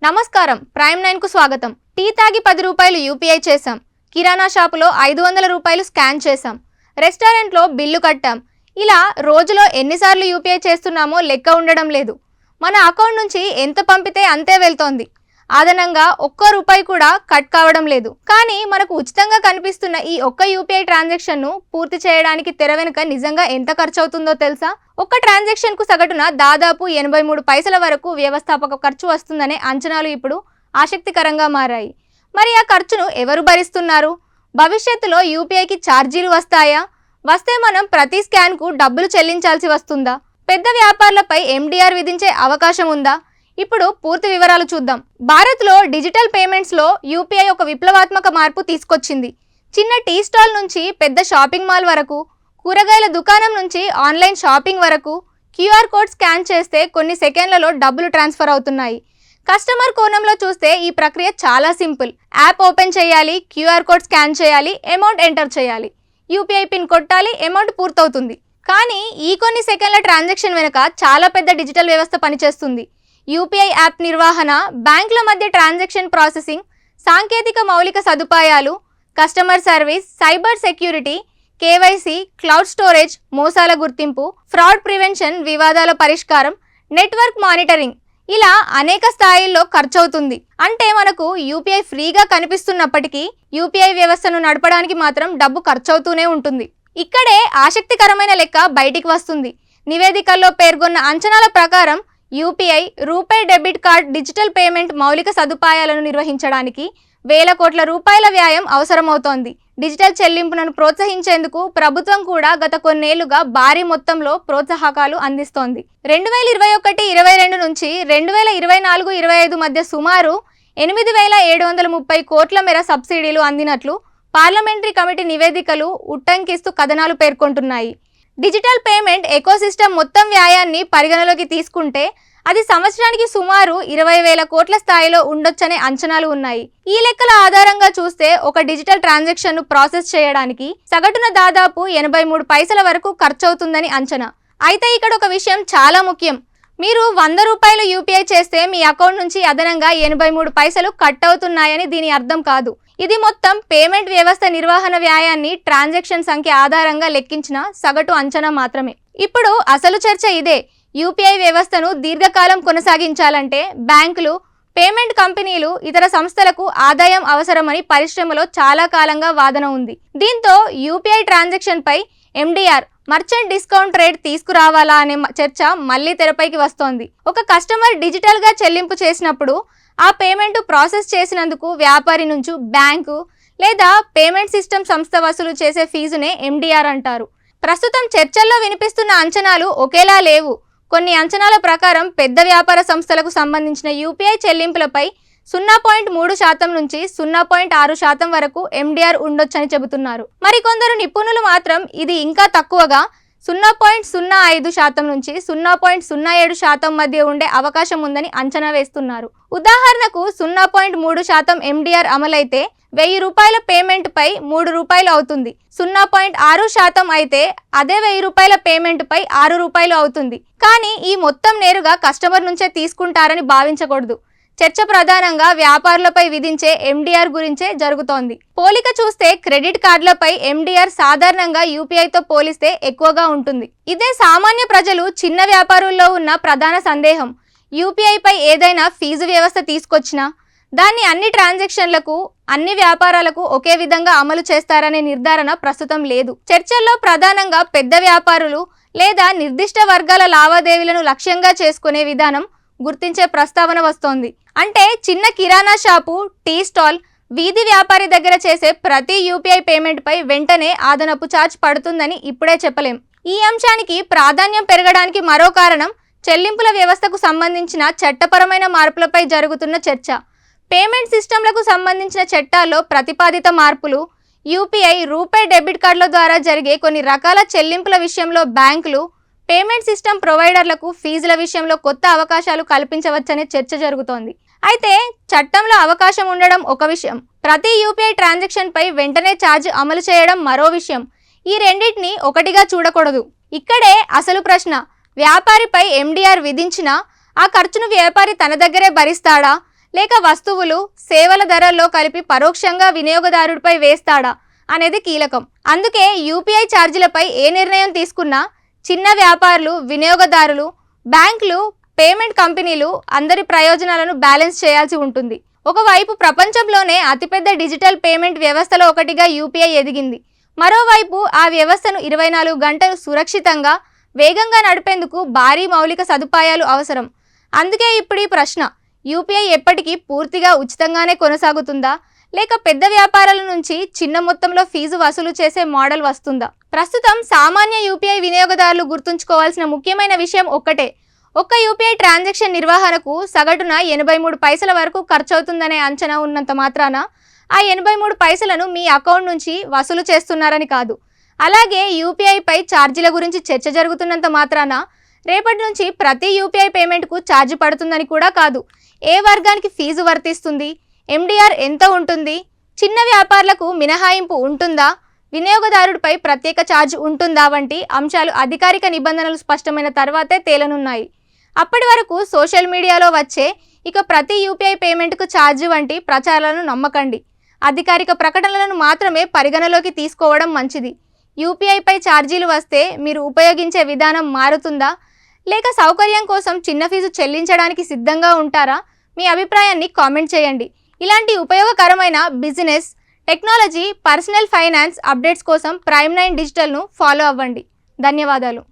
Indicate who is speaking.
Speaker 1: నమస్కారం ప్రైమ్ 9 కు స్వాగతం. టీ తాగి 10 రూపాయలు యూపీఐ చేశాం. కిరాణా షాపులో 500 రూపాయలు స్కాన్ చేశాం. రెస్టారెంట్లో బిల్లు కట్టాం. ఇలా రోజులో ఎన్నిసార్లు యూపీఐ చేస్తున్నామో లెక్క ఉండడం లేదు. మన అకౌంట్ నుంచి ఎంత పంపితే అంతే వెళ్తోంది. అదనంగా ఒక్క రూపాయి కూడా కట్ కావడం లేదు. కానీ మనకు ఉచితంగా కనిపిస్తున్న ఈ ఒక్క యూపీఐ ట్రాన్సాక్షన్ ను పూర్తి చేయడానికి తెర వెనుక నిజంగా ఎంత ఖర్చు అవుతుందో తెలుసా? ఒక్క ట్రాన్సాక్షన్ కు సగటున దాదాపు 83 పైసల వరకు వ్యవస్థాపక ఖర్చు వస్తుందనే అంచనాలు ఇప్పుడు ఆసక్తికరంగా మారాయి. మరి ఆ ఖర్చును ఎవరు భరిస్తున్నారు? భవిష్యత్తులో యూపీఐకి ఛార్జీలు వస్తాయా? వస్తే మనం ప్రతి స్కాన్ కు డబ్బులు చెల్లించాల్సి వస్తుందా? పెద్ద వ్యాపారులపై ఎండీఆర్ విధించే అవకాశం ఉందా? ఇప్పుడు పూర్తి వివరాలు చూద్దాం. భారత్లో డిజిటల్ పేమెంట్స్లో యూపీఐ ఒక విప్లవాత్మక మార్పు తీసుకొచ్చింది. చిన్న టీ స్టాల్ నుంచి పెద్ద షాపింగ్ మాల్ వరకు, కూరగాయల దుకాణం నుంచి ఆన్లైన్ షాపింగ్ వరకు క్యూఆర్ కోడ్ స్కాన్ చేస్తే కొన్ని సెకండ్లలో డబ్బులు ట్రాన్స్ఫర్ అవుతున్నాయి. కస్టమర్ కోణంలో చూస్తే ఈ ప్రక్రియ చాలా సింపుల్. యాప్ ఓపెన్ చేయాలి, క్యూఆర్ కోడ్ స్కాన్ చేయాలి, అమౌంట్ ఎంటర్ చేయాలి, యూపీఐ పిన్ కొట్టాలి, అమౌంట్ పూర్తవుతుంది. కానీ ఈ కొన్ని సెకండ్ల ట్రాన్సాక్షన్ వెనుక చాలా పెద్ద డిజిటల్ వ్యవస్థ పనిచేస్తుంది. యూపీఐ యాప్ నిర్వహణ, బ్యాంకుల మధ్య ట్రాన్సాక్షన్ ప్రాసెసింగ్, సాంకేతిక మౌలిక సదుపాయాలు, customer service, cyber security, KYC, cloud storage, మోసాల గుర్తింపు, ఫ్రాడ్ ప్రివెన్షన్, వివాదాల పరిష్కారం, నెట్వర్క్ మానిటరింగ్, ఇలా అనేక స్థాయిల్లో ఖర్చవుతుంది. అంటే మనకు యూపీఐ ఫ్రీగా కనిపిస్తున్నప్పటికీ యూపీఐ వ్యవస్థను నడపడానికి మాత్రం డబ్బు ఖర్చవుతూనే ఉంటుంది. ఇక్కడే ఆసక్తికరమైన లెక్క బయటికి వస్తుంది. నివేదికల్లో పేర్కొన్న అంచనాల ప్రకారం UPI, RuPay debit card digital payment మౌలిక సదుపాయాలను నిర్వహించడానికి వేల కోట్ల రూపాయల వ్యయం అవసరమవుతోంది. డిజిటల్ చెల్లింపులను ప్రోత్సహించేందుకు ప్రభుత్వం కూడా గత కొన్నేళ్లుగా భారీ మొత్తంలో ప్రోత్సాహకాలు అందిస్తోంది. 2021-22 నుంచి 2024-25 మధ్య సుమారు 8,730 కోట్ల మేర సబ్సిడీలు అందినట్లు పార్లమెంటరీ కమిటీ నివేదికలు ఉట్టంకిస్తూ కథనాలు పేర్కొంటున్నాయి. డిజిటల్ పేమెంట్ ఎకోసిస్టమ్ మొత్తం వ్యయాన్ని పరిగణలోకి తీసుకుంటే అది సంవత్సరానికి సుమారు 20,000 కోట్ల స్థాయిలో ఉండొచ్చనే అంచనాలు ఉన్నాయి. ఈ లెక్కల ఆధారంగా చూస్తే ఒక డిజిటల్ ట్రాన్సాక్షన్ ను ప్రాసెస్ చేయడానికి సగటున దాదాపు 83 పైసల వరకు ఖర్చవుతుందని అంచనా. అయితే ఇక్కడ ఒక విషయం చాలా ముఖ్యం. మీరు 100 రూపాయలు యూపీఐ చేస్తే మీ అకౌంట్ నుంచి అదనంగా 83 పైసలు కట్ అవుతున్నాయని దీని అర్థం కాదు. ఇది మొత్తం పేమెంట్ వ్యవస్థ నిర్వహణ వ్యయాన్ని ట్రాన్సాక్షన్ సంఖ్య ఆధారంగా లెక్కించిన సగటు అంచనా మాత్రమే. ఇప్పుడు అసలు చర్చ ఇదే. యూపీఐ వ్యవస్థను దీర్ఘకాలం కొనసాగించాలంటే బ్యాంకులు, పేమెంట్ కంపెనీలు, ఇతర సంస్థలకు ఆదాయం అవసరమని పరిశ్రమలో చాలా కాలంగా వాదన ఉంది. దీంతో యూపీఐ ట్రాన్సాక్షన్ పై ఎండీఆర్, మర్చెంట్ డిస్కౌంట్ రేట్ తీసుకురావాలా అనే చర్చ మళ్లీ తెరపైకి వస్తోంది. ఒక కస్టమర్ డిజిటల్ గా చెల్లింపు చేసినప్పుడు ఆ పేమెంట్ ప్రాసెస్ చేసినందుకు వ్యాపారి నుంచి బ్యాంకు లేదా పేమెంట్ సిస్టమ్ సంస్థ వసూలు చేసే ఫీజునే ఎండీఆర్ అంటారు. ప్రస్తుతం చర్చల్లో వినిపిస్తున్న అంచనాలు ఒకేలా లేవు. కొన్ని అంచనాల ప్రకారం పెద్ద వ్యాపార సంస్థలకు సంబంధించిన యూపీఐ చెల్లింపులపై 0.3% నుంచి 0.6% వరకు ఎండీఆర్ ఉండొచ్చని చెబుతున్నారు. మరికొందరు నిపుణులు మాత్రం ఇది ఇంకా తక్కువగా 0.05% నుంచి 0.07% మధ్య ఉండే అవకాశం ఉందని అంచనా వేస్తున్నారు. ఉదాహరణకు 0.3% ఎండీఆర్ అమలైతే 1000 రూపాయల పేమెంట్ పై 3 రూపాయలు అవుతుంది. 0.6% అయితే అదే 1000 రూపాయల పేమెంట్ పై 6 రూపాయలు అవుతుంది. కానీ ఈ మొత్తం నేరుగా కస్టమర్ నుంచే తీసుకుంటారని భావించకూడదు. చర్చ ప్రధానంగా వ్యాపారులపై విధించే ఎండీఆర్ గురించే జరుగుతోంది. పోలిక చూస్తే క్రెడిట్ కార్డులపై ఎండీఆర్ సాధారణంగా యూపీఐతో పోలిస్తే ఎక్కువగా ఉంటుంది. ఇదే సామాన్య ప్రజలు, చిన్న వ్యాపారుల్లో ఉన్న ప్రధాన సందేహం. యూపీఐపై ఏదైనా ఫీజు వ్యవస్థ తీసుకొచ్చినా దాన్ని అన్ని ట్రాన్సాక్షన్లకు, అన్ని వ్యాపారాలకు ఒకే విధంగా అమలు చేస్తారనే నిర్ధారణ ప్రస్తుతం లేదు. చర్చల్లో ప్రధానంగా పెద్ద వ్యాపారులు లేదా నిర్దిష్ట వర్గాల లావాదేవీలను లక్ష్యంగా చేసుకునే విధానం గుర్తించే ప్రస్తావన వస్తోంది. అంటే చిన్న కిరాణా షాపు, టీ స్టాల్, వీధి వ్యాపారి దగ్గర చేసే ప్రతి యూపీఐ పేమెంట్ పై వెంటనే అదనపు ఛార్జ్ పడుతుందని ఇప్పుడే చెప్పలేం. ఈ అంశానికి ప్రాధాన్యం పెరగడానికి మరో కారణం చెల్లింపుల వ్యవస్థకు సంబంధించిన చట్టపరమైన మార్పులపై జరుగుతున్న చర్చ. పేమెంట్ సిస్టంలకు సంబంధించిన చట్టాల్లో ప్రతిపాదిత మార్పులు, యూపీఐ, రూపే డెబిట్ కార్డుల ద్వారా జరిగే కొన్ని రకాల చెల్లింపుల విషయంలో బ్యాంకులు, పేమెంట్ సిస్టమ్ ప్రొవైడర్లకు ఫీజుల విషయంలో కొత్త అవకాశాలు కల్పించవచ్చనే చర్చ జరుగుతోంది. అయితే చట్టంలో అవకాశం ఉండడం ఒక విషయం, ప్రతి యూపీఐ ట్రాన్సాక్షన్ పై వెంటనే ఛార్జ్ అమలు చేయడం మరో విషయం. ఈ రెండింటిని ఒకటిగా చూడకూడదు. ఇక్కడే అసలు ప్రశ్న. వ్యాపారిపై ఎండీఆర్ విధించినా ఆ ఖర్చును వ్యాపారి తన దగ్గరే భరిస్తాడా లేక వస్తువులు సేవల ధరల్లో కలిపి పరోక్షంగా వినియోగదారుడిపై వేస్తాడా అనేది కీలకం. అందుకే యూపీఐ ఛార్జీలపై ఏ నిర్ణయం తీసుకున్నా చిన్న వ్యాపారులు, వినియోగదారులు, బ్యాంకులు, పేమెంట్ కంపెనీలు అందరి ప్రయోజనాలను బ్యాలెన్స్ చేయాల్సి ఉంటుంది. ఒకవైపు ప్రపంచంలోనే అతిపెద్ద డిజిటల్ పేమెంట్ వ్యవస్థలో ఒకటిగా యూపీఐ ఎదిగింది. మరోవైపు ఆ వ్యవస్థను 24 గంటలు సురక్షితంగా, వేగంగా నడిపేందుకు భారీ మౌలిక సదుపాయాలు అవసరం. అందుకే ఇప్పుడు ఈ ప్రశ్న, యూపీఐ ఎప్పటికీ పూర్తిగా ఉచితంగానే కొనసాగుతుందా, లేక పెద్ద వ్యాపారాల నుంచి చిన్న మొత్తంలో ఫీజు వసూలు చేసే మోడల్ వస్తుందా? ప్రస్తుతం సామాన్య యూపీఐ వినియోగదారులు గుర్తుంచుకోవాల్సిన ముఖ్యమైన విషయం ఒక్కటే. ఒక్క యూపీఐ ట్రాన్సాక్షన్ నిర్వహణకు సగటున 83 పైసల వరకు ఖర్చవుతుందనే అంచనా ఉన్నంత మాత్రాన ఆ 83 పైసలను మీ అకౌంట్ నుంచి వసూలు చేస్తున్నారని కాదు. అలాగే యూపీఐపై ఛార్జీల గురించి చర్చ జరుగుతున్నంత మాత్రాన రేపటి నుంచి ప్రతి యూపీఐ పేమెంట్కు ఛార్జీ పడుతుందని కూడా కాదు. ఏ వర్గానికి ఫీజు వర్తిస్తుంది, ఎండిఆర్ ఎంత ఉంటుంది, చిన్న వ్యాపారులకు మినహాయింపు ఉంటుందా, వినియోగదారుడిపై ప్రత్యేక ఛార్జ్ ఉంటుందా వంటి అంశాలు అధికారిక నిబంధనలు స్పష్టమైన తర్వాతే తేలనున్నాయి. అప్పటి వరకు సోషల్ మీడియాలో వచ్చే ఇక ప్రతి యూపీఐ పేమెంట్కు ఛార్జ్ వంటి ప్రచారాలను నమ్మకండి. అధికారిక ప్రకటనలను మాత్రమే పరిగణలోకి తీసుకోవడం మంచిది. యూపీఐపై ఛార్జీలు వస్తే మీరు ఉపయోగించే విధానం మారుతుందా, లేక సౌకర్యం కోసం చిన్న ఫీజు చెల్లించడానికి సిద్ధంగా ఉంటారా? మీ అభిప్రాయాన్ని కామెంట్ చేయండి. ఇలాంటి ఉపయోగకరమైన business, technology, personal finance updates కోసం ప్రైమ్9 డిజిటల్ను ఫాలో అవ్వండి. ధన్యవాదాలు.